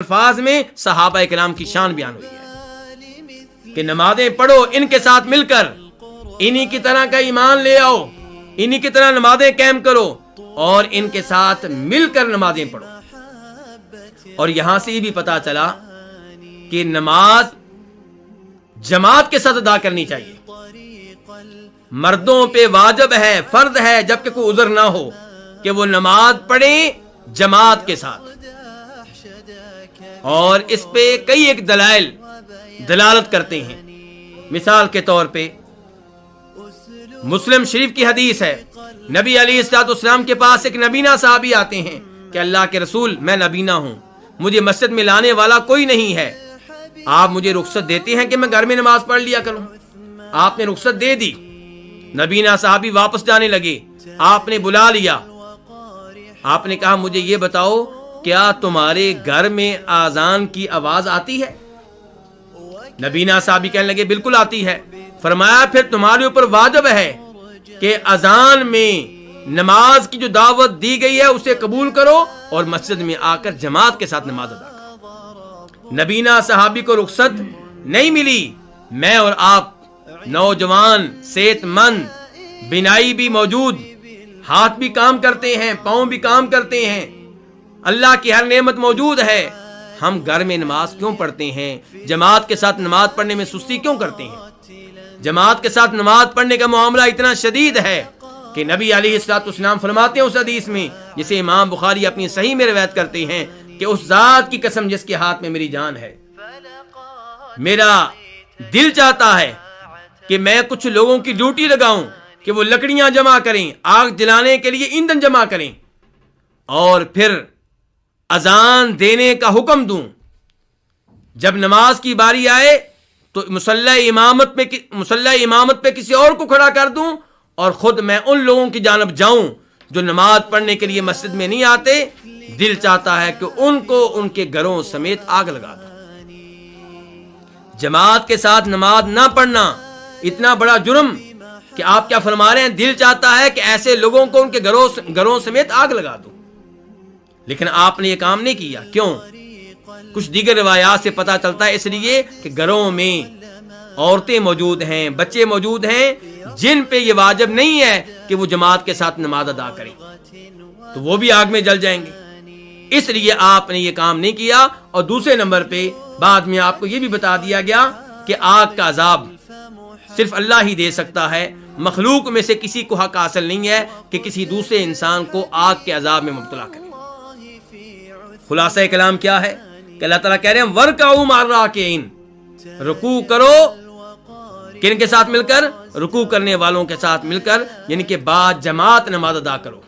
الفاظ میں صحابہ کرام کی شان بیان ہوئی ہے کہ نمازیں پڑھو ان کے ساتھ مل کر، انہی کی طرح کا ایمان لے آؤ، انہی کی طرح نمازیں قائم کرو اور ان کے ساتھ مل کر نمازیں پڑھو۔ اور یہاں سے یہ بھی پتا چلا کہ نماز جماعت کے ساتھ ادا کرنی چاہیے، مردوں پہ واجب ہے، فرض ہے، جبکہ کوئی عذر نہ ہو کہ وہ نماز پڑھیں جماعت کے ساتھ۔ اور اس پہ کئی ایک دلائل دلالت کرتے ہیں۔ مثال کے طور پہ مسلم شریف کی حدیث ہے، نبی علیہ الصلوۃ والسلام کے پاس ایک نبینا صحابی آتے ہیں کہ اللہ کے رسول، میں نبینا ہوں، مجھے مسجد میں لانے والا کوئی نہیں ہے، آپ مجھے رخصت دیتے ہیں کہ میں گھر میں نماز پڑھ لیا کروں؟ آپ نے رخصت دے دی، نبینا صحابی واپس جانے لگے، آپ نے بلا لیا، آپ نے کہا مجھے یہ بتاؤ کیا تمہارے گھر میں آذان کی آواز آتی ہے؟ نبینا صحابی کہنے لگے بالکل آتی ہے۔ فرمایا پھر تمہارے اوپر واجب ہے کہ اذان میں نماز کی جو دعوت دی گئی ہے اسے قبول کرو اور مسجد میں آ کر جماعت کے ساتھ نماز ادا کرو۔ نبینا صحابی کو رخصت نہیں ملی، میں اور آپ نوجوان، صحت مند، بینائی بھی موجود، ہاتھ بھی کام کرتے ہیں، پاؤں بھی کام کرتے ہیں، اللہ کی ہر نعمت موجود ہے، ہم گھر میں نماز کیوں پڑھتے ہیں؟ جماعت کے ساتھ نماز پڑھنے میں سستی کیوں کرتے ہیں؟ جماعت کے ساتھ نماز پڑھنے کا معاملہ اتنا شدید ہے کہ نبی علیہ الصلوۃ والسلام فرماتے ہیں اس حدیث میں جسے امام بخاری اپنی صحیح میں روایت کرتے ہیں کہ اس ذات کی قسم جس کے ہاتھ میں میری جان ہے، میرا دل چاہتا ہے کہ میں کچھ لوگوں کی ڈیوٹی لگاؤں کہ وہ لکڑیاں جمع کریں، آگ جلانے کے لیے ایندھن جمع کریں، اور پھر اذان دینے کا حکم دوں، جب نماز کی باری آئے تو مصلی امامت پہ کسی اور کو کھڑا کر دوں اور خود میں ان لوگوں کی جانب جاؤں جو نماز پڑھنے کے لیے مسجد میں نہیں آتے، دل چاہتا ہے کہ ان کو ان کے گھروں سمیت آگ لگا دوں۔ جماعت کے ساتھ نماز نہ پڑھنا اتنا بڑا جرم کہ آپ کیا فرما رہے ہیں؟ دل چاہتا ہے کہ ایسے لوگوں کو ان کے گھروں سمیت آگ لگا دو، لیکن آپ نے یہ کام نہیں کیا۔ کیوں؟ کچھ دیگر روایات سے پتہ چلتا ہے اس لیے کہ گھروں میں عورتیں موجود ہیں، بچے موجود ہیں جن پہ یہ واجب نہیں ہے کہ وہ جماعت کے ساتھ نماز ادا کریں، تو وہ بھی آگ میں جل جائیں گے، اس لیے آپ نے یہ کام نہیں کیا۔ اور دوسرے نمبر پہ بعد میں آپ کو یہ بھی بتا دیا گیا کہ آگ کا عذاب صرف اللہ ہی دے سکتا ہے، مخلوق میں سے کسی کو حق حاصل نہیں ہے کہ کسی دوسرے انسان کو آگ کے عذاب میں مبتلا کرے۔ خلاصہ کلام کیا ہے کہ اللہ تعالیٰ کہہ رہے ہیں وَرْكَعُوا مَعَ الرَّاكِعِينَ، رکوع کرو، کن کے ساتھ مل کر؟ رکوع کرنے والوں کے ساتھ مل کر، یعنی کہ بعد جماعت نماز ادا کرو۔